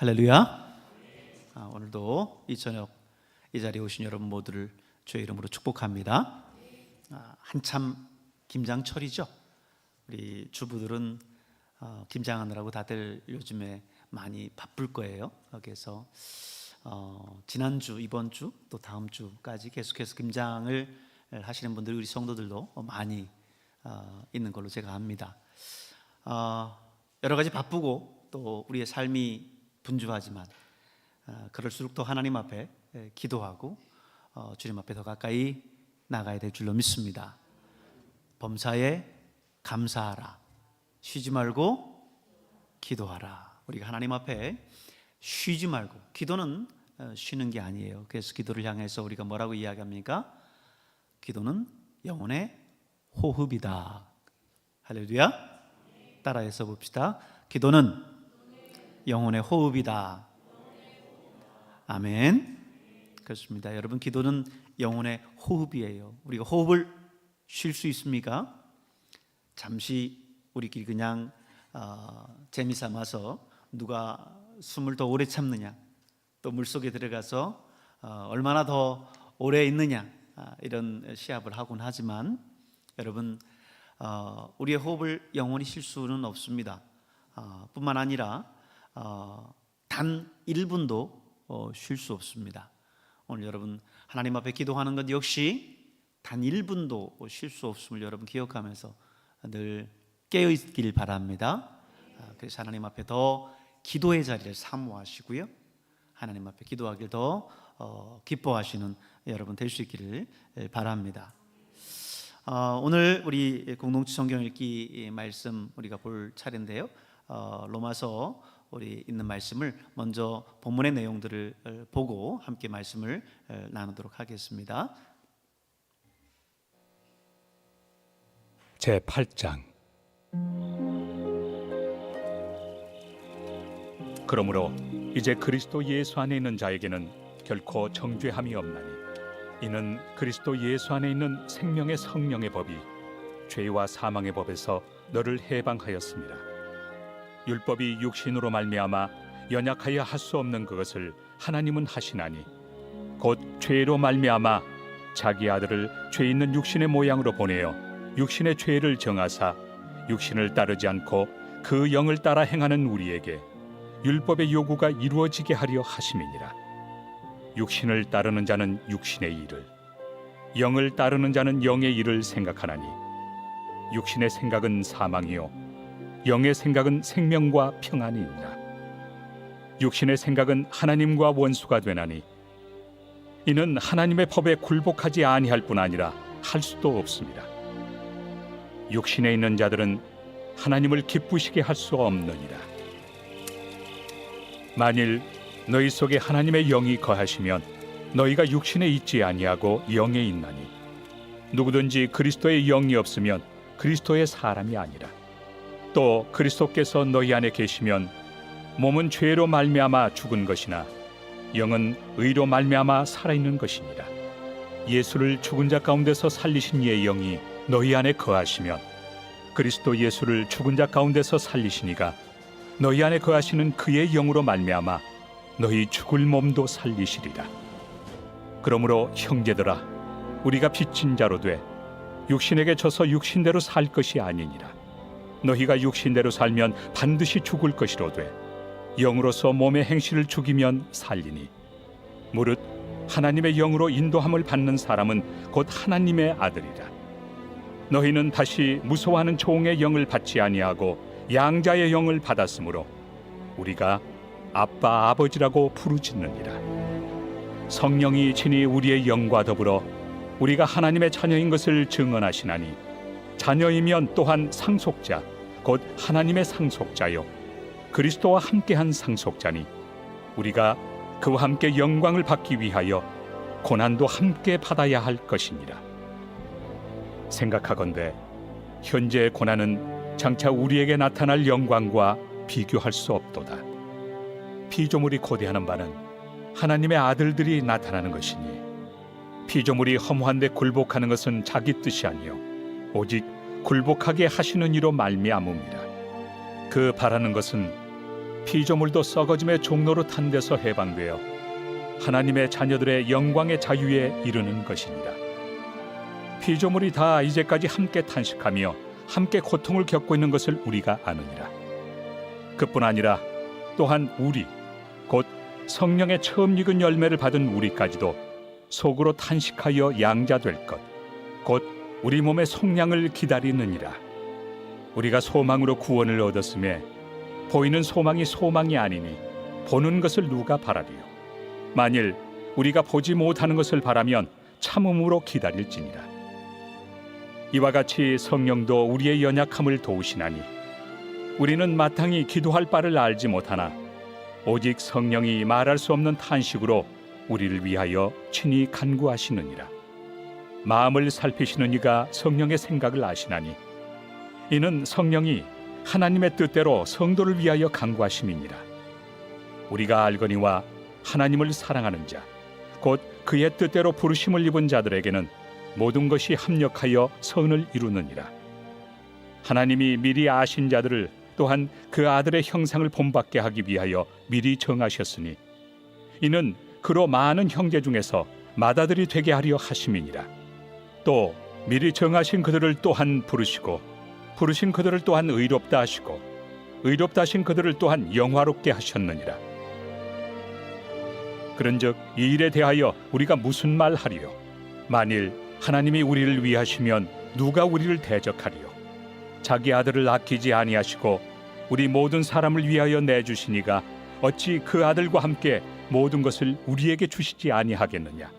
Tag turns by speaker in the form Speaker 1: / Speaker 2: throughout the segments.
Speaker 1: 할렐루야. 오늘도 이 저녁 이 자리에 오신 여러분 모두를 주의 이름으로 축복합니다. 한참 김장철이죠. 우리 주부들은 김장하느라고 다들 요즘에 많이 바쁠 거예요. 그래서 지난주, 이번 주, 또 다음 주까지 계속해서 김장을 하시는 분들, 우리 성도들도 많이 있는 걸로 제가 압니다. 여러 가지 바쁘고 또 우리의 삶이 분주하지만 그럴수록 또 하나님 앞에 기도하고 주님 앞에 더 가까이 나가야 될 줄로 믿습니다. 범사에 감사하라, 쉬지 말고 기도하라. 우리가 하나님 앞에 쉬지 말고, 기도는 쉬는 게 아니에요. 그래서 기도를 향해서 우리가 뭐라고 이야기합니까? 기도는 영혼의 호흡이다. 할렐루야. 따라해서 봅시다. 기도는 영혼의 호흡이다. 아멘. 그렇습니다. 여러분, 기도는 영혼의 호흡이에요. 우리가 호흡을 쉴 수 있습니까? 잠시 우리끼리 그냥 재미삼아서 누가 숨을 더 오래 참느냐, 또 물속에 들어가서 얼마나 더 오래 있느냐, 이런 시합을 하곤 하지만 여러분, 우리의 호흡을 영원히 쉴 수는 없습니다. 뿐만 아니라 단 1분도 쉴 수 없습니다. 오늘 여러분 하나님 앞에 기도하는 것 역시 단 1분도 쉴 수 없음을 여러분 기억하면서 늘 깨어있길 바랍니다. 그래서 하나님 앞에 더 기도의 자리를 사모하시고요, 하나님 앞에 기도하길 더 기뻐하시는 여러분 될 수 있기를 바랍니다. 오늘 우리 공동체 성경 읽기 말씀 우리가 볼 차례인데요, 로마서 우리 있는 말씀을 먼저 본문의 내용들을 보고 함께 말씀을 나누도록 하겠습니다.
Speaker 2: 제8장. 그러므로 이제 그리스도 예수 안에 있는 자에게는 결코 정죄함이 없나니, 이는 그리스도 예수 안에 있는 생명의 성령의 법이 죄와 사망의 법에서 너를 해방하였습니다. 율법이 육신으로 말미암아 연약하여 할 수 없는 그것을 하나님은 하시나니, 곧 죄로 말미암아 자기 아들을 죄 있는 육신의 모양으로 보내어 육신의 죄를 정하사 육신을 따르지 않고 그 영을 따라 행하는 우리에게 율법의 요구가 이루어지게 하려 하심이니라. 육신을 따르는 자는 육신의 일을, 영을 따르는 자는 영의 일을 생각하나니, 육신의 생각은 사망이요 영의 생각은 생명과 평안이니라. 육신의 생각은 하나님과 원수가 되나니, 이는 하나님의 법에 굴복하지 아니할 뿐 아니라 할 수도 없습니다. 육신에 있는 자들은 하나님을 기쁘시게 할 수 없느니라. 만일 너희 속에 하나님의 영이 거하시면 너희가 육신에 있지 아니하고 영에 있나니, 누구든지 그리스도의 영이 없으면 그리스도의 사람이 아니라. 또 그리스도께서 너희 안에 계시면 몸은 죄로 말미암아 죽은 것이나 영은 의로 말미암아 살아있는 것이니라. 예수를 죽은 자 가운데서 살리신 이의 영이 너희 안에 거하시면 그리스도 예수를 죽은 자 가운데서 살리시니가 너희 안에 거하시는 그의 영으로 말미암아 너희 죽을 몸도 살리시리라. 그러므로 형제들아, 우리가 빚진 자로 돼 육신에게 져서 육신대로 살 것이 아니니라. 너희가 육신대로 살면 반드시 죽을 것이로되 영으로서 몸의 행실을 죽이면 살리니, 무릇 하나님의 영으로 인도함을 받는 사람은 곧 하나님의 아들이라. 너희는 다시 무서워하는 종의 영을 받지 아니하고 양자의 영을 받았으므로 우리가 아빠 아버지라고 부르짖느니라. 성령이 친히 우리의 영과 더불어 우리가 하나님의 자녀인 것을 증언하시나니, 자녀이면 또한 상속자 곧 하나님의 상속자요 그리스도와 함께한 상속자니, 우리가 그와 함께 영광을 받기 위하여 고난도 함께 받아야 할 것이니라. 생각하건대 현재의 고난은 장차 우리에게 나타날 영광과 비교할 수 없도다. 피조물이 고대하는 바는 하나님의 아들들이 나타나는 것이니, 피조물이 허무한 데 굴복하는 것은 자기 뜻이 아니요 오직 굴복하게 하시는 이로 말미암음이라. 그 바라는 것은 피조물도 썩어짐의 종로로 탄 데서 해방되어 하나님의 자녀들의 영광의 자유에 이르는 것이니라. 피조물이 다 이제까지 함께 탄식하며 함께 고통을 겪고 있는 것을 우리가 아느니라. 그뿐 아니라 또한 우리 곧 성령의 처음 익은 열매를 받은 우리까지도 속으로 탄식하여 양자될 것 곧 우리 몸의 속량을 기다리느니라. 우리가 소망으로 구원을 얻었음에 보이는 소망이 소망이 아니니 보는 것을 누가 바라리요. 만일 우리가 보지 못하는 것을 바라면 참음으로 기다릴지니라. 이와 같이 성령도 우리의 연약함을 도우시나니 우리는 마땅히 기도할 바를 알지 못하나 오직 성령이 말할 수 없는 탄식으로 우리를 위하여 친히 간구하시느니라. 마음을 살피시는 이가 성령의 생각을 아시나니 이는 성령이 하나님의 뜻대로 성도를 위하여 간구하심이니라. 우리가 알거니와 하나님을 사랑하는 자 곧 그의 뜻대로 부르심을 입은 자들에게는 모든 것이 합력하여 선을 이루느니라. 하나님이 미리 아신 자들을 또한 그 아들의 형상을 본받게 하기 위하여 미리 정하셨으니 이는 그로 많은 형제 중에서 맏아들이 되게 하려 하심이니라. 또 미리 정하신 그들을 또한 부르시고 부르신 그들을 또한 의롭다 하시고 의롭다 하신 그들을 또한 영화롭게 하셨느니라. 그런즉 이 일에 대하여 우리가 무슨 말 하리요? 만일 하나님이 우리를 위하시면 누가 우리를 대적하리요? 자기 아들을 아끼지 아니하시고 우리 모든 사람을 위하여 내주시니가 어찌 그 아들과 함께 모든 것을 우리에게 주시지 아니하겠느냐?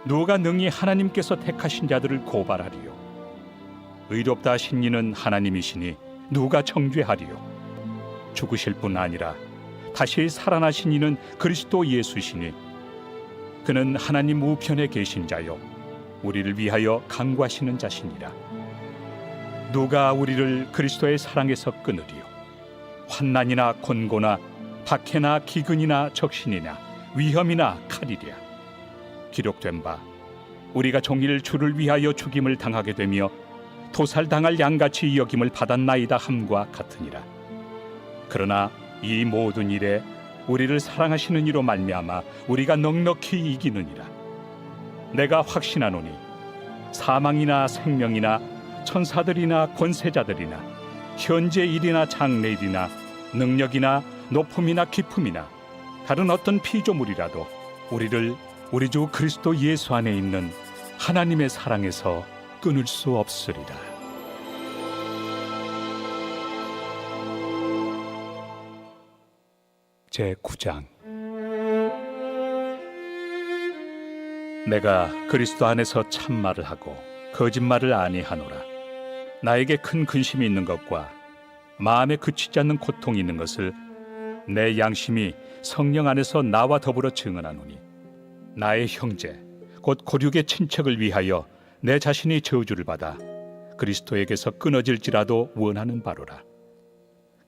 Speaker 2: 누가 능히 하나님께서 택하신 자들을 고발하리요? 의롭다 하신 이는 하나님이시니 누가 정죄하리요? 죽으실 뿐 아니라 다시 살아나신 이는 그리스도 예수시니 그는 하나님 우편에 계신 자요 우리를 위하여 간구하시는 자시니라. 누가 우리를 그리스도의 사랑에서 끊으리요? 환난이나 곤고나 박해나 기근이나 적신이나 위험이나 칼이랴. 기록된 바 우리가 종일 주를 위하여 죽임을 당하게 되며 도살당할 양같이 여김을 받았나이다 함과 같으니라. 그러나 이 모든 일에 우리를 사랑하시는 이로 말미암아 우리가 넉넉히 이기느니라. 내가 확신하노니 사망이나 생명이나 천사들이나 권세자들이나 현재 일이나 장래 일이나 능력이나 높음이나 깊음이나 다른 어떤 피조물이라도 우리를 우리 주 그리스도 예수 안에 있는 하나님의 사랑에서 끊을 수 없으리라. 제9장. 내가 그리스도 안에서 참말을 하고 거짓말을 아니하노라. 나에게 큰 근심이 있는 것과 마음에 그치지 않는 고통이 있는 것을 내 양심이 성령 안에서 나와 더불어 증언하노니 나의 형제 곧 고륙의 친척을 위하여 내 자신이 저주를 받아 그리스도에게서 끊어질지라도 원하는 바로라.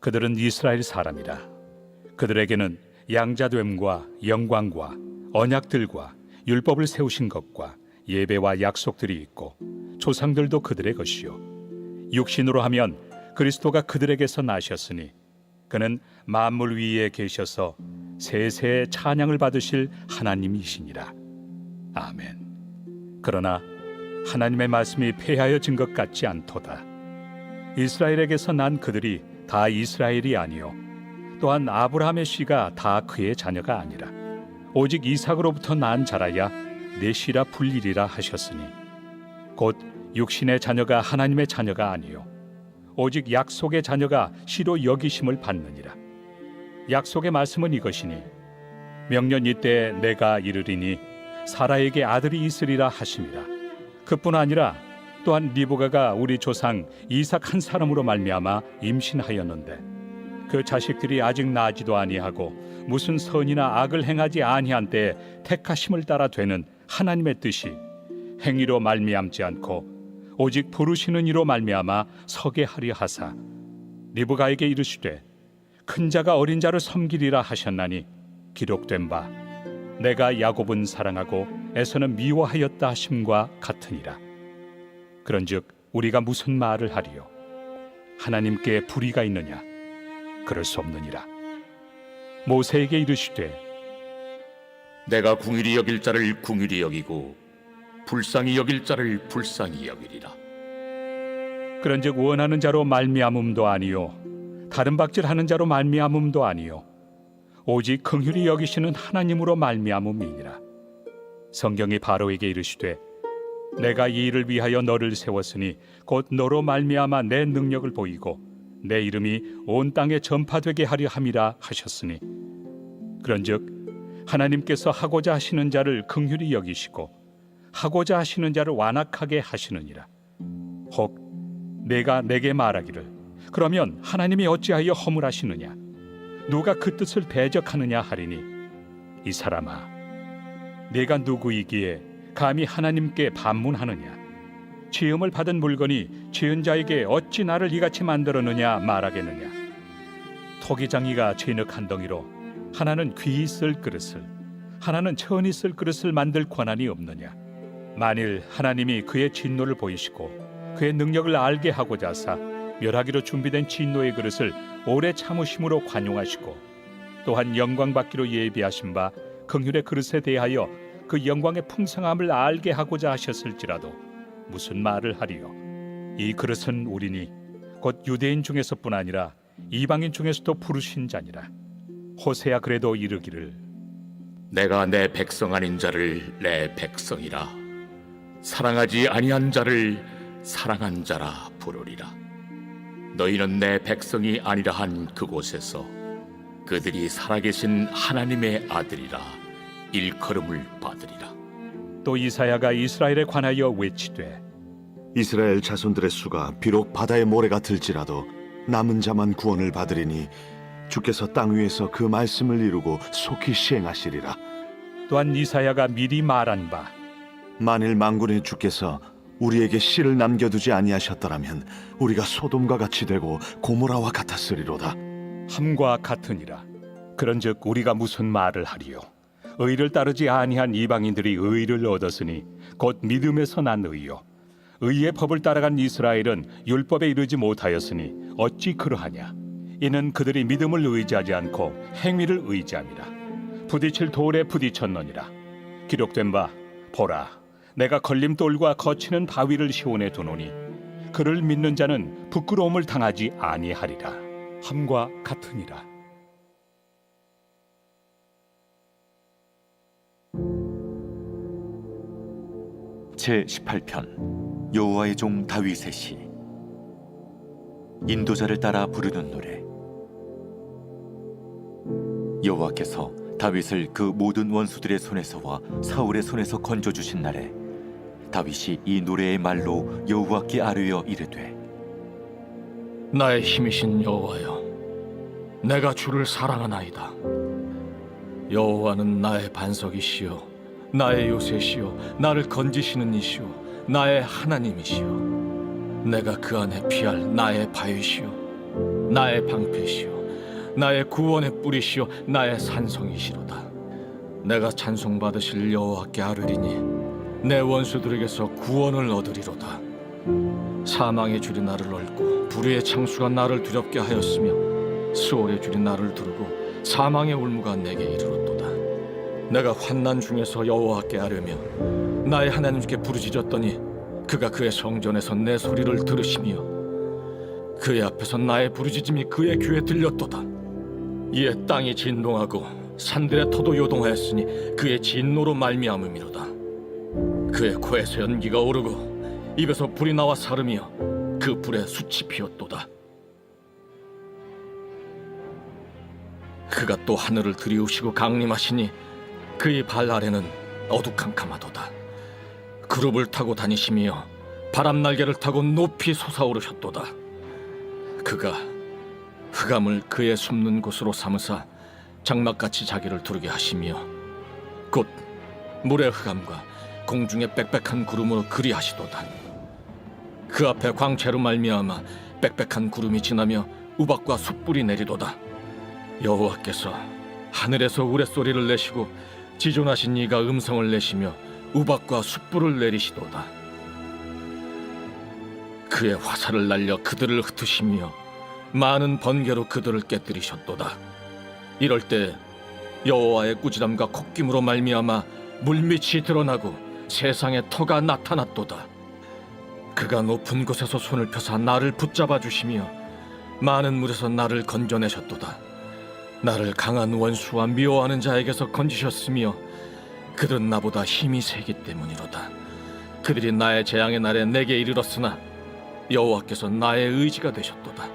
Speaker 2: 그들은 이스라엘 사람이라. 그들에게는 양자됨과 영광과 언약들과 율법을 세우신 것과 예배와 약속들이 있고 조상들도 그들의 것이요 육신으로 하면 그리스도가 그들에게서 나셨으니 그는 만물 위에 계셔서 세세의 찬양을 받으실 하나님이시니라. 아멘. 그러나 하나님의 말씀이 폐하여진 것 같지 않도다. 이스라엘에게서 난 그들이 다 이스라엘이 아니요 또한 아브라함의 씨가 다 그의 자녀가 아니라 오직 이삭으로부터 난 자라야 내 씨라 불리리라 하셨으니 곧 육신의 자녀가 하나님의 자녀가 아니요 오직 약속의 자녀가 씨로 여기심을 받느니라. 약속의 말씀은 이것이니 명년 이때 내가 이르리니 사라에게 아들이 있으리라 하심이라. 그뿐 아니라 또한 리브가가 우리 조상 이삭 한 사람으로 말미암아 임신하였는데 그 자식들이 아직 나지도 아니하고 무슨 선이나 악을 행하지 아니한 때에 택하심을 따라 되는 하나님의 뜻이 행위로 말미암지 않고 오직 부르시는 이로 말미암아 서게 하려 하사 리브가에게 이르시되 큰 자가 어린 자를 섬기리라 하셨나니 기록된 바 내가 야곱은 사랑하고 에서는 미워하였다 하심과 같으니라. 그런즉 우리가 무슨 말을 하리요? 하나님께 불의가 있느냐? 그럴 수 없느니라. 모세에게 이르시되
Speaker 3: 내가 궁휼히 여길 자를 궁휼히 여기고 불쌍히 여길 자를 불쌍히 여기리라.
Speaker 2: 그런즉 원하는 자로 말미암음도 아니요 다른 박질하는 자로 말미암음도 아니요 오직 긍휼히 여기시는 하나님으로 말미암음이니라. 성경이 바로에게 이르시되 내가 이 일을 위하여 너를 세웠으니 곧 너로 말미암아 내 능력을 보이고 내 이름이 온 땅에 전파되게 하려 함이라 하셨으니 그런즉 하나님께서 하고자 하시는 자를 긍휼히 여기시고 하고자 하시는 자를 완악하게 하시느니라. 혹 내가 내게 말하기를 그러면 하나님이 어찌하여 허물하시느냐 누가 그 뜻을 대적하느냐 하리니 이 사람아 내가 누구이기에 감히 하나님께 반문하느냐 지음을 받은 물건이 지은 자에게 어찌 나를 이같이 만들었느냐 말하겠느냐. 토기장이가 진흙 한 덩이로 하나는 귀히 쓸 그릇을 하나는 천히 쓸 그릇을 만들 권한이 없느냐. 만일 하나님이 그의 진노를 보이시고 그의 능력을 알게 하고자 하사 멸하기로 준비된 진노의 그릇을 오래 참으심으로 관용하시고 또한 영광 받기로 예비하신 바 긍휼의 그릇에 대하여 그 영광의 풍성함을 알게 하고자 하셨을지라도 무슨 말을 하리요. 이 그릇은 우리니 곧 유대인 중에서뿐 아니라 이방인 중에서도 부르신 자니라. 호세야 그래도 이르기를
Speaker 3: 내가 내 백성 아닌 자를 내 백성이라 사랑하지 아니한 자를 사랑한 자라 부르리라. 너희는 내 백성이 아니라 한 그곳에서 그들이 살아계신 하나님의 아들이라 일컬음을 받으리라.
Speaker 2: 또 이사야가 이스라엘에 관하여 외치되
Speaker 4: 이스라엘 자손들의 수가 비록 바다의 모래가 들지라도 남은 자만 구원을 받으리니 주께서 땅 위에서 그 말씀을 이루고 속히 시행하시리라.
Speaker 2: 또한 이사야가 미리 말한 바
Speaker 4: 만일 만군의 주께서 우리에게 씨를 남겨두지 아니하셨더라면 우리가 소돔과 같이 되고 고모라와 같았으리로다.
Speaker 2: 함과 같으니라. 그런즉 우리가 무슨 말을 하리요. 의를 따르지 아니한 이방인들이 의를 얻었으니 곧 믿음에서 난 의요. 의의 법을 따라간 이스라엘은 율법에 이르지 못하였으니 어찌 그러하냐. 이는 그들이 믿음을 의지하지 않고 행위를 의지함이라. 부딪힐 돌에 부딪혔느니라. 기록된 바 보라 내가 걸림돌과 거치는 바위를 시온에 두노니 그를 믿는 자는 부끄러움을 당하지 아니하리라. 함과 같으니라.
Speaker 5: 제18편 여호와의 종 다윗의 시. 인도자를 따라 부르는 노래. 여호와께서 다윗을 그 모든 원수들의 손에서와 사울의 손에서 건져주신 날에 다윗이 이 노래의 말로 여호와께 아뢰어 이르되
Speaker 6: 나의 힘이신 여호와여, 내가 주를 사랑하나이다. 여호와는 나의 반석이시요 나의 요새시요 나를 건지시는 이시요 나의 하나님이시요 내가 그 안에 피할 나의 바위시요 나의 방패시요 나의 구원의 뿌리시요 나의 산성이시로다. 내가 찬송받으실 여호와께 아뢰리니 내 원수들에게서 구원을 얻으리로다. 사망의 줄이 나를 얽고 불의의 창수가 나를 두렵게 하였으며 수월의 줄이 나를 두르고 사망의 울무가 내게 이르렀도다. 내가 환난 중에서 여호와께 아뢰며 나의 하나님께 부르짖었더니 그가 그의 성전에서 내 소리를 들으시며 그의 앞에서 나의 부르짖음이 그의 귀에 들렸도다. 이에 땅이 진동하고 산들의 터도 요동하였으니 그의 진노로 말미암음이로다. 그의 코에서 연기가 오르고 입에서 불이 나와 사르며 그 불에 숯이 피었도다. 그가 또 하늘을 들이우시고 강림하시니 그의 발 아래는 어두캄캄하도다. 그룹을 타고 다니시며 바람 날개를 타고 높이 솟아오르셨도다. 그가 흑암을 그의 숨는 곳으로 삼으사 장막같이 자기를 두르게 하시며 곧 물의 흑암과 공중의 빽빽한 구름으로 그리하시도다. 그 앞에 광채로 말미암아 빽빽한 구름이 지나며 우박과 숯불이 내리도다. 여호와께서 하늘에서 우레소리를 내시고 지존하신 이가 음성을 내시며 우박과 숯불을 내리시도다. 그의 화살을 날려 그들을 흩으시며 많은 번개로 그들을 깨뜨리셨도다. 이럴 때 여호와의 꾸지람과 콧김으로 말미암아 물밑이 드러나고 세상에 터가 나타났도다. 그가 높은 곳에서 손을 펴사 나를 붙잡아 주시며 많은 물에서 나를 건져내셨도다. 나를 강한 원수와 미워하는 자에게서 건지셨으며 그들은 나보다 힘이 세기 때문이로다. 그들이 나의 재앙의 날에 내게 이르렀으나 여호와께서 나의 의지가 되셨도다.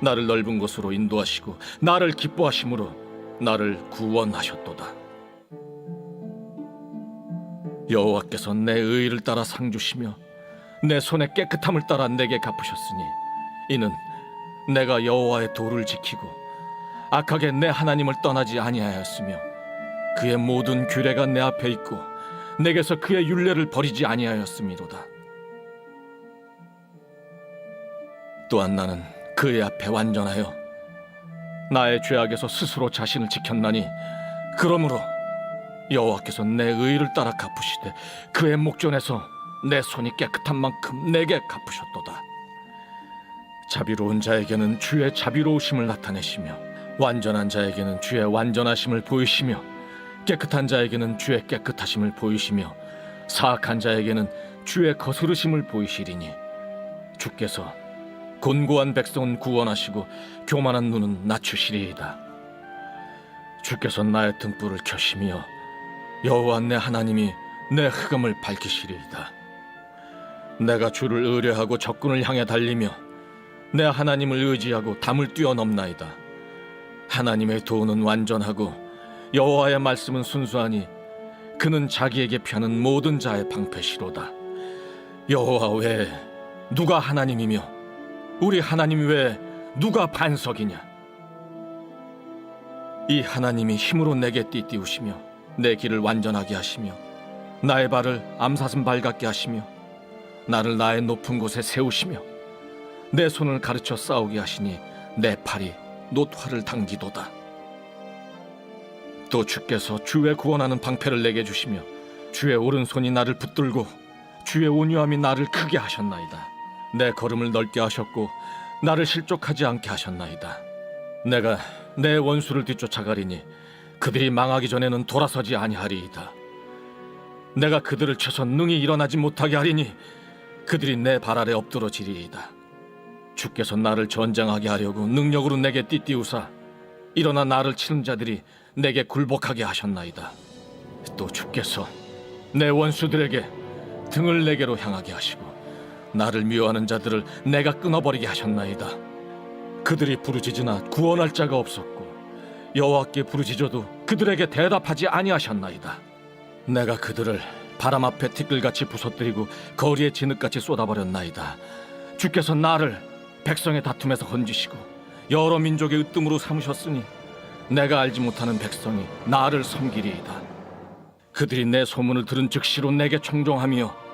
Speaker 6: 나를 넓은 곳으로 인도하시고 나를 기뻐하심으로 나를 구원하셨도다. 여호와께서 내 의를 따라 상 주시며 내 손의 깨끗함을 따라 내게 갚으셨으니 이는 내가 여호와의 도를 지키고 악하게 내 하나님을 떠나지 아니하였으며 그의 모든 규례가 내 앞에 있고 내게서 그의 율례를 버리지 아니하였음이로다. 또한 나는 그의 앞에 완전하여 나의 죄악에서 스스로 자신을 지켰나니 그러므로 여호와께서 내 의를 따라 갚으시되 그의 목전에서 내 손이 깨끗한 만큼 내게 갚으셨도다. 자비로운 자에게는 주의 자비로우심을 나타내시며 완전한 자에게는 주의 완전하심을 보이시며 깨끗한 자에게는 주의 깨끗하심을 보이시며 사악한 자에게는 주의 거스르심을 보이시리니 주께서 곤고한 백성은 구원하시고 교만한 눈은 낮추시리이다. 주께서 나의 등불을 켜시며 여호와 내 하나님이 내 흑암을 밝히시리이다. 내가 주를 의뢰하고 적군을 향해 달리며 내 하나님을 의지하고 담을 뛰어넘나이다. 하나님의 도는 완전하고 여호와의 말씀은 순수하니 그는 자기에게 펴는 모든 자의 방패시로다. 여호와 외에 누가 하나님이며 우리 하나님 외에 누가 반석이냐? 이 하나님이 힘으로 내게 띠띠우시며 내 길을 완전하게 하시며 나의 발을 암사슴 발 같게 하시며 나를 나의 높은 곳에 세우시며 내 손을 가르쳐 싸우게 하시니 내 팔이 놋화를 당기도다. 또 주께서 주의 구원하는 방패를 내게 주시며 주의 오른손이 나를 붙들고 주의 온유함이 나를 크게 하셨나이다. 내 걸음을 넓게 하셨고 나를 실족하지 않게 하셨나이다. 내가 내 원수를 뒤쫓아가리니 그들이 망하기 전에는 돌아서지 아니하리이다. 내가 그들을 쳐서 능히 일어나지 못하게 하리니 그들이 내 발 아래 엎드러지리이다. 주께서 나를 전쟁하게 하려고 능력으로 내게 띠띠우사 일어나 나를 치는 자들이 내게 굴복하게 하셨나이다. 또 주께서 내 원수들에게 등을 내게로 향하게 하시고 나를 미워하는 자들을 내가 끊어버리게 하셨나이다. 그들이 부르짖으나 구원할 자가 없었고 여호와께 부르짖어도 그들에게 대답하지 아니하셨나이다. 내가 그들을 바람 앞에 티끌같이 부서뜨리고 거리에 진흙같이 쏟아버렸나이다. 주께서 나를 백성의 다툼에서 건지시고 여러 민족의 으뜸으로 삼으셨으니 내가 알지 못하는 백성이 나를 섬기리이다. 그들이 내 소문을 들은 즉시로 내게 청종하며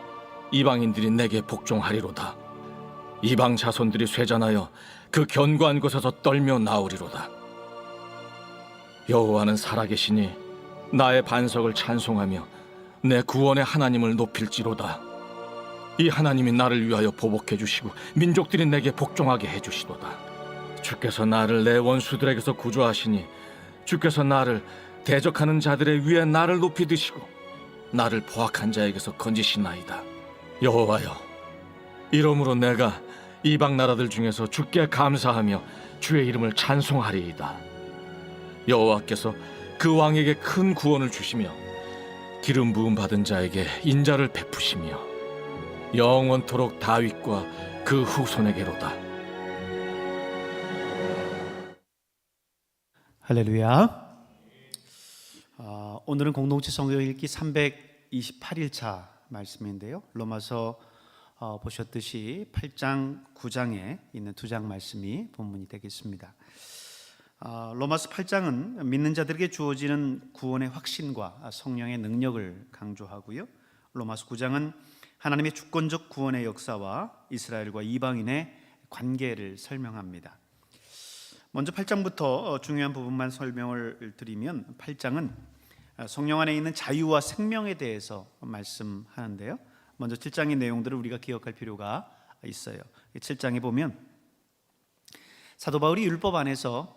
Speaker 6: 이방인들이 내게 복종하리로다. 이방 자손들이 쇠잔하여 그 견고한 곳에서 떨며 나오리로다. 여호와는 살아계시니 나의 반석을 찬송하며 내 구원의 하나님을 높일지로다. 이 하나님이 나를 위하여 보복해 주시고 민족들이 내게 복종하게 해 주시도다. 주께서 나를 내 원수들에게서 구조하시니 주께서 나를 대적하는 자들의 위에 나를 높이 드시고 나를 포악한 자에게서 건지시나이다. 여호와여, 이러므로 내가 이방 나라들 중에서 주께 감사하며 주의 이름을 찬송하리이다. 여호와께서 그 왕에게 큰 구원을 주시며 기름 부음 받은 자에게 인자를 베푸시며 영원토록 다윗과 그 후손에게로다.
Speaker 1: 할렐루야. 오늘은 공동체 성경 읽기 328일차 말씀인데요. 로마서 보셨듯이 8장, 9장에 있는 두 장 말씀이 본문이 되겠습니다. 로마서 8장은 믿는 자들에게 주어지는 구원의 확신과 성령의 능력을 강조하고요. 로마서 9장은 하나님의 주권적 구원의 역사와 이스라엘과 이방인의 관계를 설명합니다. 먼저 8장부터 중요한 부분만 설명을 드리면 8장은 성령 안에 있는 자유와 생명에 대해서 말씀하는데요. 먼저 7장의 내용들을 우리가 기억할 필요가 있어요. 7장에 보면 사도 바울이 율법 안에서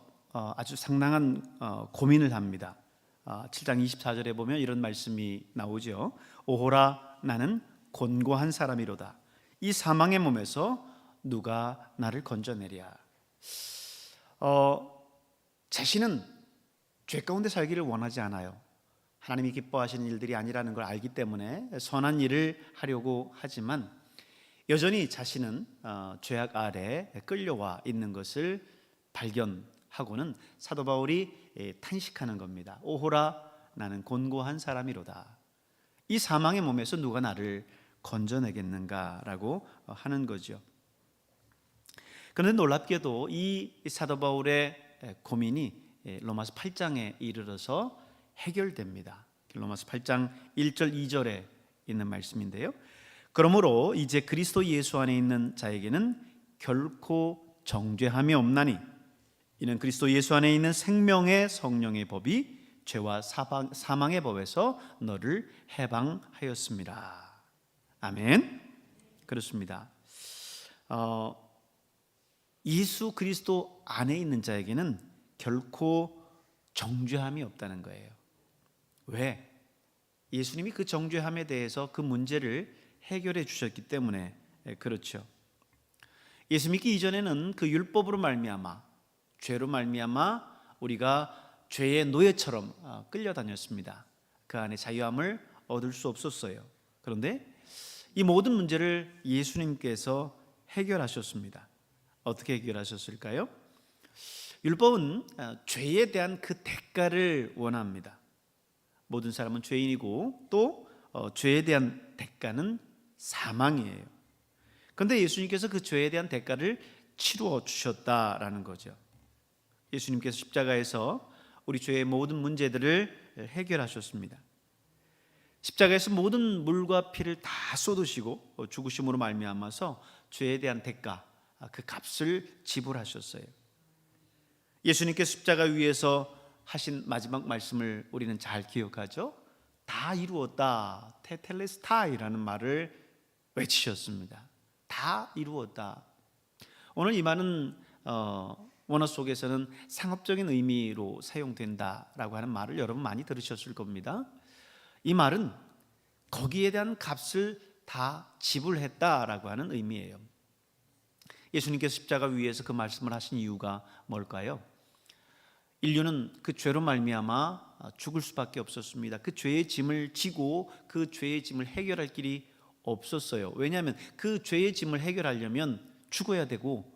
Speaker 1: 아주 상당한 고민을 합니다. 7장 24절에 보면 이런 말씀이 나오죠. 오호라 나는 곤고한 사람이로다. 이 사망의 몸에서 누가 나를 건져내랴. 자신은 죄 가운데 살기를 원하지 않아요. 하나님이 기뻐하시는 일들이 아니라는 걸 알기 때문에 선한 일을 하려고 하지만 여전히 자신은 죄악 아래 끌려와 있는 것을 발견하고는 사도 바울이 탄식하는 겁니다. 오호라 나는 곤고한 사람이로다. 이 사망의 몸에서 누가 나를 건져내겠는가라고 하는 거죠. 그런데 놀랍게도 이 사도 바울의 고민이 로마서 8장에 이르러서 해결됩니다. 로마서 8장 1절 2절에 있는 말씀인데요. 그러므로 이제 그리스도 예수 안에 있는 자에게는 결코 정죄함이 없나니 이는 그리스도 예수 안에 있는 생명의 성령의 법이 죄와 사망의 법에서 너를 해방하였습니다. 아멘. 그렇습니다. 예수 그리스도 안에 있는 자에게는 결코 정죄함이 없다는 거예요. 왜? 예수님이 그 정죄함에 대해서 그 문제를 해결해 주셨기 때문에 그렇죠. 예수 믿기 이전에는 그 율법으로 말미암아 죄로 말미암아 우리가 죄의 노예처럼 끌려다녔습니다. 그 안에 자유함을 얻을 수 없었어요. 그런데 이 모든 문제를 예수님께서 해결하셨습니다. 어떻게 해결하셨을까요? 율법은 죄에 대한 그 대가를 원합니다. 모든 사람은 죄인이고 또 죄에 대한 대가는 사망이에요. 그런데 예수님께서 그 죄에 대한 대가를 치루어 주셨다라는 거죠. 예수님께서 십자가에서 우리 죄의 모든 문제들을 해결하셨습니다. 십자가에서 모든 물과 피를 다 쏟으시고 죽으심으로 말미암아서 죄에 대한 대가, 그 값을 지불하셨어요. 예수님께서 십자가 위에서 하신 마지막 말씀을 우리는 잘 기억하죠. 다 이루었다, 테텔레스타이라는 말을 외치셨습니다. 다 이루었다. 오늘 이 말은 원어 속에서는 상업적인 의미로 사용된다라고 하는 말을 여러분 많이 들으셨을 겁니다. 이 말은 거기에 대한 값을 다 지불했다라고 하는 의미예요. 예수님께서 십자가 위에서 그 말씀을 하신 이유가 뭘까요? 인류는 그 죄로 말미암아 죽을 수밖에 없었습니다. 그 죄의 짐을 지고 그 죄의 짐을 해결할 길이 없었어요. 왜냐하면 그 죄의 짐을 해결하려면 죽어야 되고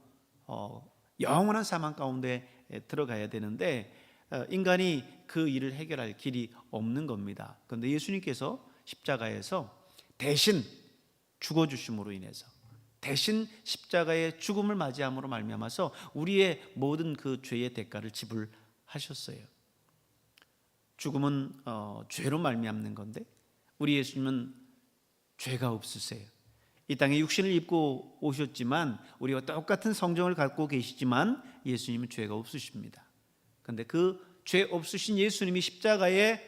Speaker 1: 영원한 사망 가운데 들어가야 되는데 인간이 그 일을 해결할 길이 없는 겁니다. 그런데 예수님께서 십자가에서 대신 죽어주심으로 인해서 대신 십자가의 죽음을 맞이함으로 말미암아서 우리의 모든 그 죄의 대가를 지불하셨어요. 죽음은 죄로 말미암는 건데 우리 예수님은 죄가 없으세요. 이 땅에 육신을 입고 오셨지만 우리와 똑같은 성정을 갖고 계시지만 예수님은 죄가 없으십니다. 그런데 그 죄 없으신 예수님이 십자가에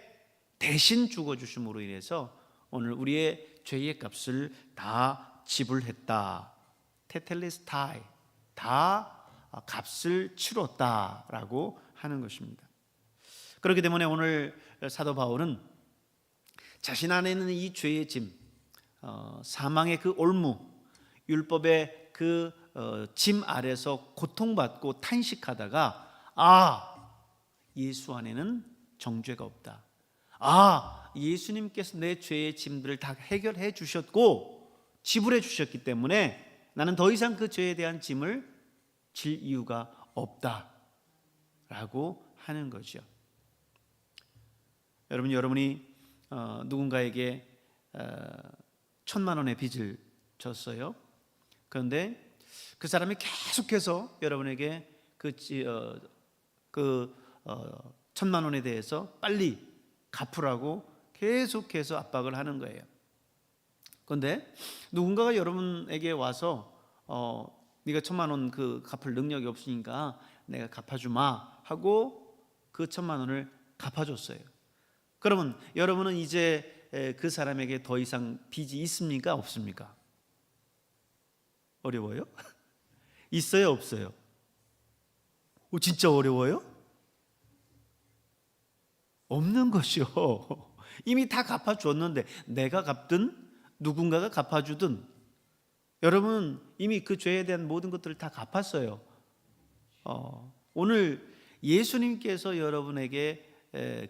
Speaker 1: 대신 죽어주심으로 인해서 오늘 우리의 죄의 값을 다 지불했다. 테텔레스타이, 다 값을 치렀다라고 하는 것입니다. 그렇기 때문에 오늘 사도 바울은 자신 안에 있는 이 죄의 짐, 사망의 그 올무, 율법의 그 짐 아래서 고통받고 탄식하다가 예수 안에는 정죄가 없다. 예수님께서 내 죄의 짐들을 다 해결해 주셨고 지불해 주셨기 때문에 나는 더 이상 그 죄에 대한 짐을 질 이유가 없다라고 하는 거죠. 여러분이 누군가에게 1,000만 원의 빚을 졌어요. 그런데 그 사람이 계속해서 여러분에게 그 1,000만 원에 대해서 빨리 갚으라고 계속해서 압박을 하는 거예요. 그런데 누군가가 여러분에게 와서 네가 1,000만 원 그 갚을 능력이 없으니까 내가 갚아주마 하고 그 1,000만 원을 갚아줬어요. 그러면 여러분은 이제 그 사람에게 더 이상 빚이 있습니까? 없습니까? 어려워요? 있어요? 없어요? 진짜 어려워요? 없는 것이요. 이미 다 갚아주었는데 내가 갚든 누군가가 갚아주든 여러분 이미 그 죄에 대한 모든 것들을 다 갚았어요. 오늘 예수님께서 여러분에게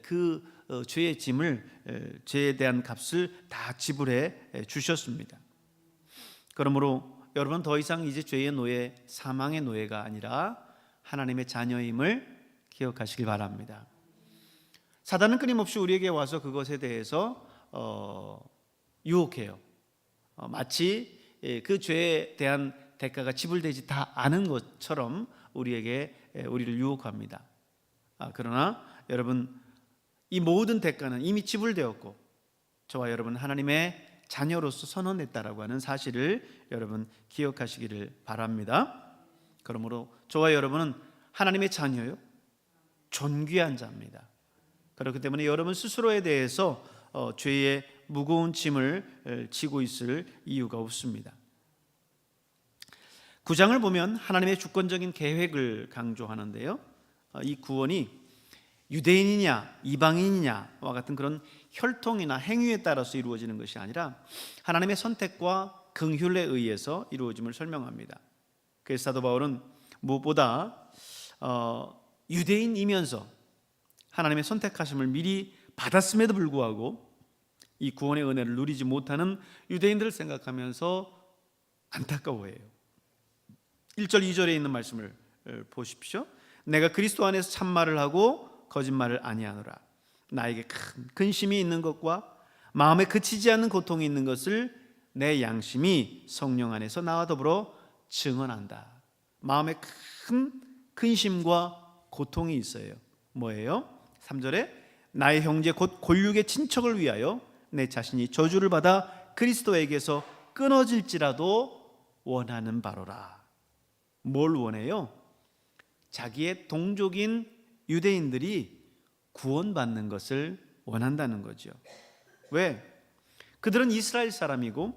Speaker 1: 그 죄의 짐을 죄에 대한 값을 다 지불해 주셨습니다. 그러므로 여러분 더 이상 이제 죄의 노예, 사망의 노예가 아니라 하나님의 자녀임을 기억하시길 바랍니다. 사단은 끊임없이 우리에게 와서 그것에 대해서 유혹해요. 마치 그 죄에 대한 대가가 지불되지 다 않은 것처럼 우리를 유혹합니다. 그러나 여러분 이 모든 대가는 이미 지불되었고 저와 여러분 하나님의 자녀로서 선언했다라고 하는 사실을 여러분 기억하시기를 바랍니다. 그러므로 저와 여러분은 하나님의 자녀요, 존귀한 자입니다. 그렇기 때문에 여러분 스스로에 대해서 죄의 무거운 짐을 지고 있을 이유가 없습니다. 9장을 보면 하나님의 주권적인 계획을 강조하는데요, 이 구원이 유대인이냐 이방인이냐와 같은 그런 혈통이나 행위에 따라서 이루어지는 것이 아니라 하나님의 선택과 긍휼에 의해서 이루어짐을 설명합니다. 그래서 사도 바울은 무엇보다 유대인이면서 하나님의 선택하심을 미리 받았음에도 불구하고 이 구원의 은혜를 누리지 못하는 유대인들을 생각하면서 안타까워해요. 1절 2절에 있는 말씀을 보십시오. 내가 그리스도 안에서 참말을 하고 거짓말을 아니하노라. 나에게 큰 근심이 있는 것과 마음에 그치지 않는 고통이 있는 것을 내 양심이 성령 안에서 나와 더불어 증언한다. 마음에 큰 근심과 고통이 있어요. 뭐예요? 3절에 나의 형제 곧 골육의 친척을 위하여 내 자신이 저주를 받아 그리스도에게서 끊어질지라도 원하는 바로라. 뭘 원해요? 자기의 동족인 유대인들이 구원받는 것을 원한다는 거죠. 왜? 그들은 이스라엘 사람이고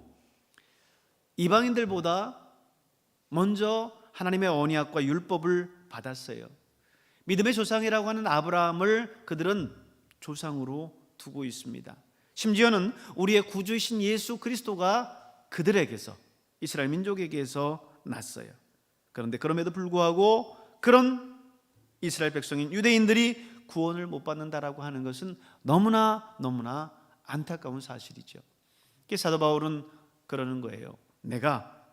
Speaker 1: 이방인들보다 먼저 하나님의 언약과 율법을 받았어요. 믿음의 조상이라고 하는 아브라함을 그들은 조상으로 두고 있습니다. 심지어는 우리의 구주이신 예수 그리스도가 그들에게서, 이스라엘 민족에게서 났어요. 그런데 그럼에도 불구하고 그런 이스라엘 백성인 유대인들이 구원을 못 받는다라고 하는 것은 너무나 안타까운 사실이죠. 사도 바울은 그러는 거예요. 내가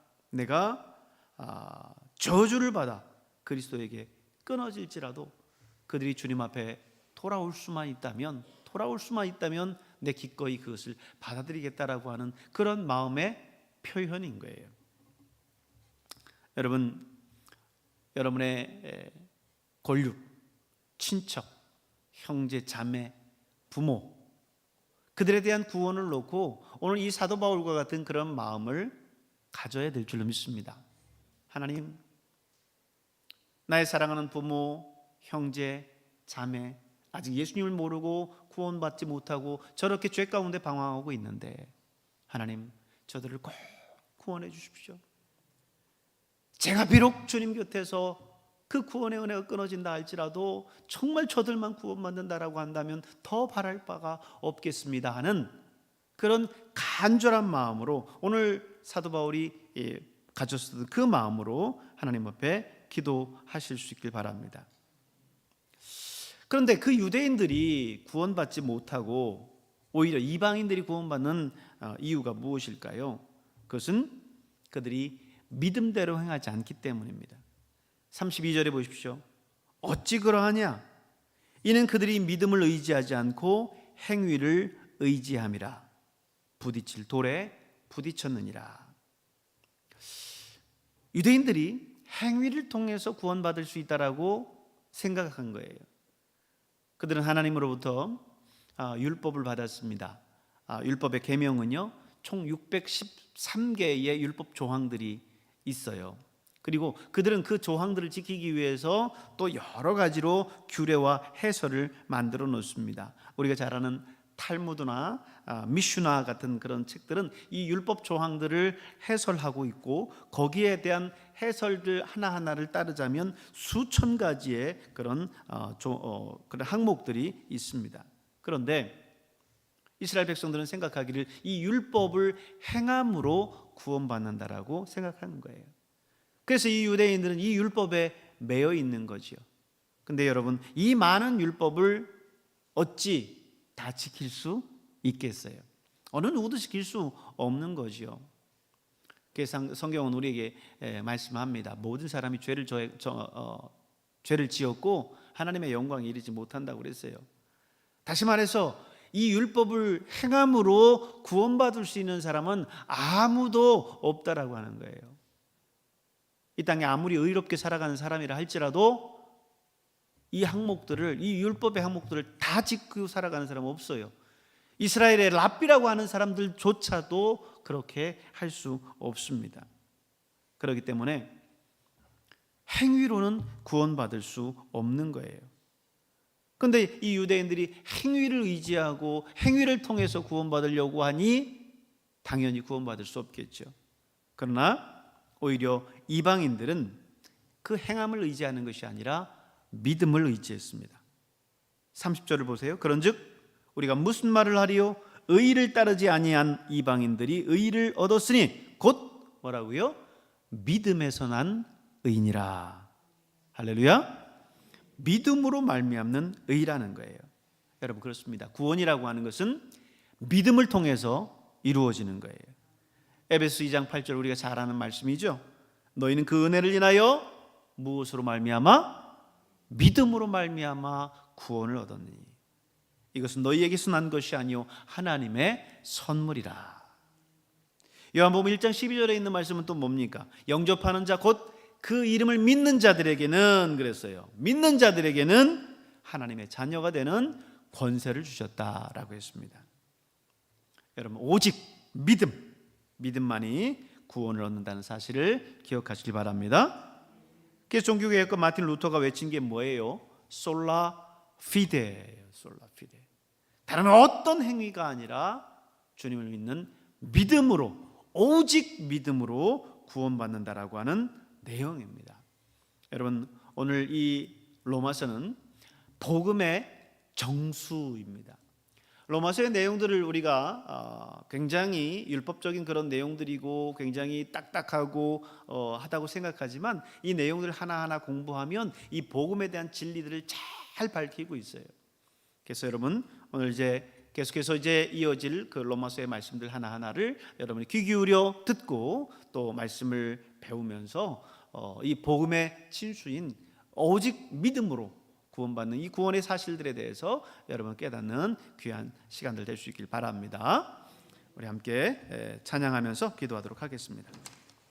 Speaker 1: 저주를 받아 그리스도에게 끊어질지라도 그들이 주님 앞에 돌아올 수만 있다면 내 기꺼이 그것을 받아들이겠다라고 하는 그런 마음의 표현인 거예요. 여러분, 여러분의 권력, 친척, 형제, 자매, 부모, 그들에 대한 구원을 놓고 오늘 이 사도 바울과 같은 그런 마음을 가져야 될 줄로 믿습니다. 하나님, 나의 사랑하는 부모, 형제, 자매, 아직 예수님을 모르고 구원받지 못하고 저렇게 죄 가운데 방황하고 있는데 하나님, 저들을 꼭 구원해 주십시오. 제가 비록 주님 곁에서 그 구원의 은혜가 끊어진다 할지라도 정말 저들만 구원받는다라고 한다면 더 바랄 바가 없겠습니다 하는 그런 간절한 마음으로 오늘 사도 바울이 가졌었던 그 마음으로 하나님 앞에 기도하실 수 있길 바랍니다. 그런데 그 유대인들이 구원받지 못하고 오히려 이방인들이 구원받는 이유가 무엇일까요? 그것은 그들이 믿음대로 행하지 않기 때문입니다. 32절에 보십시오. 어찌 그러하냐? 이는 그들이 믿음을 의지하지 않고 행위를 의지함이라. 부딪힐 돌에 부딪혔느니라. 유대인들이 행위를 통해서 구원받을 수 있다라고 생각한 거예요. 그들은 하나님으로부터 율법을 받았습니다. 율법의 계명은요, 총 613개의 율법 조항들이 있어요. 그리고 그들은 그 조항들을 지키기 위해서 또 여러 가지로 규례와 해설을 만들어 놓습니다. 우리가 잘 아는 탈무드나 미슈나 같은 그런 책들은 이 율법 조항들을 해설하고 있고 거기에 대한 해설들 하나하나를 따르자면 수천 가지의 그런 항목들이 있습니다. 그런데 이스라엘 백성들은 생각하기를 이 율법을 행함으로 구원받는다라고 생각하는 거예요. 그래서 이 유대인들은 이 율법에 매여 있는 거지요. 근데 여러분, 이 많은 율법을 어찌 다 지킬 수 있겠어요? 어느 누구도 지킬 수 없는 거지요. 그래서 성경은 우리에게 말씀합니다. 모든 사람이 죄를 지었고 하나님의 영광에 이르지 못한다고 그랬어요. 다시 말해서 이 율법을 행함으로 구원받을 수 있는 사람은 아무도 없다라고 하는 거예요. 이 땅에 아무리 의롭게 살아가는 사람이라 할지라도 이 율법의 항목들을 다 지키고 살아가는 사람은 없어요. 이스라엘의 랍비라고 하는 사람들조차도 그렇게 할 수 없습니다. 그렇기 때문에 행위로는 구원받을 수 없는 거예요. 그런데 이 유대인들이 행위를 의지하고 행위를 통해서 구원받으려고 하니 당연히 구원받을 수 없겠죠. 그러나 오히려 이방인들은 그 행함을 의지하는 것이 아니라 믿음을 의지했습니다. 30절을 보세요. 그런즉 우리가 무슨 말을 하리요? 의를 따르지 아니한 이방인들이 의를 얻었으니 곧 뭐라고요? 믿음에서 난 의니라. 할렐루야. 믿음으로 말미암는 의라는 거예요. 여러분, 그렇습니다. 구원이라고 하는 것은 믿음을 통해서 이루어지는 거예요. 에베소 2장 8절 우리가 잘 아는 말씀이죠. 너희는 그 은혜를 인하여 무엇으로 말미암아? 믿음으로 말미암아 구원을 얻었니. 이것은 너희에게서 난 것이 아니요 하나님의 선물이라. 요한복음 1장 12절에 있는 말씀은 또 뭡니까? 영접하는 자 곧 그 이름을 믿는 자들에게는 그랬어요. 믿는 자들에게는 하나님의 자녀가 되는 권세를 주셨다라고 했습니다. 여러분, 오직 믿음만이 구원을 얻는다는 사실을 기억하시기 바랍니다. 그래서 종교개혁가 마틴 루터가 외친 게 뭐예요? 솔라 피데예요. 솔라 피데. 다른 어떤 행위가 아니라 주님을 믿는 믿음으로, 오직 믿음으로 구원받는다라고 하는 내용입니다. 여러분, 오늘 이 로마서는 복음의 정수입니다. 로마서의 내용들을 우리가 굉장히 율법적인 그런 내용들이고 굉장히 딱딱하고 하다고 생각하지만 이 내용들을 하나하나 공부하면 이 복음에 대한 진리들을 잘 밝히고 있어요. 그래서 여러분, 오늘 이제 계속해서 이어질 그 로마서의 말씀들 하나하나를 여러분이 귀 기울여 듣고 또 말씀을 배우면서 이 복음의 진수인 오직 믿음으로 구원받는 이 구원의 사실들에 대해서 여러분 깨닫는 귀한 시간들 될 수 있길 바랍니다. 우리 함께 찬양하면서 기도하도록 하겠습니다.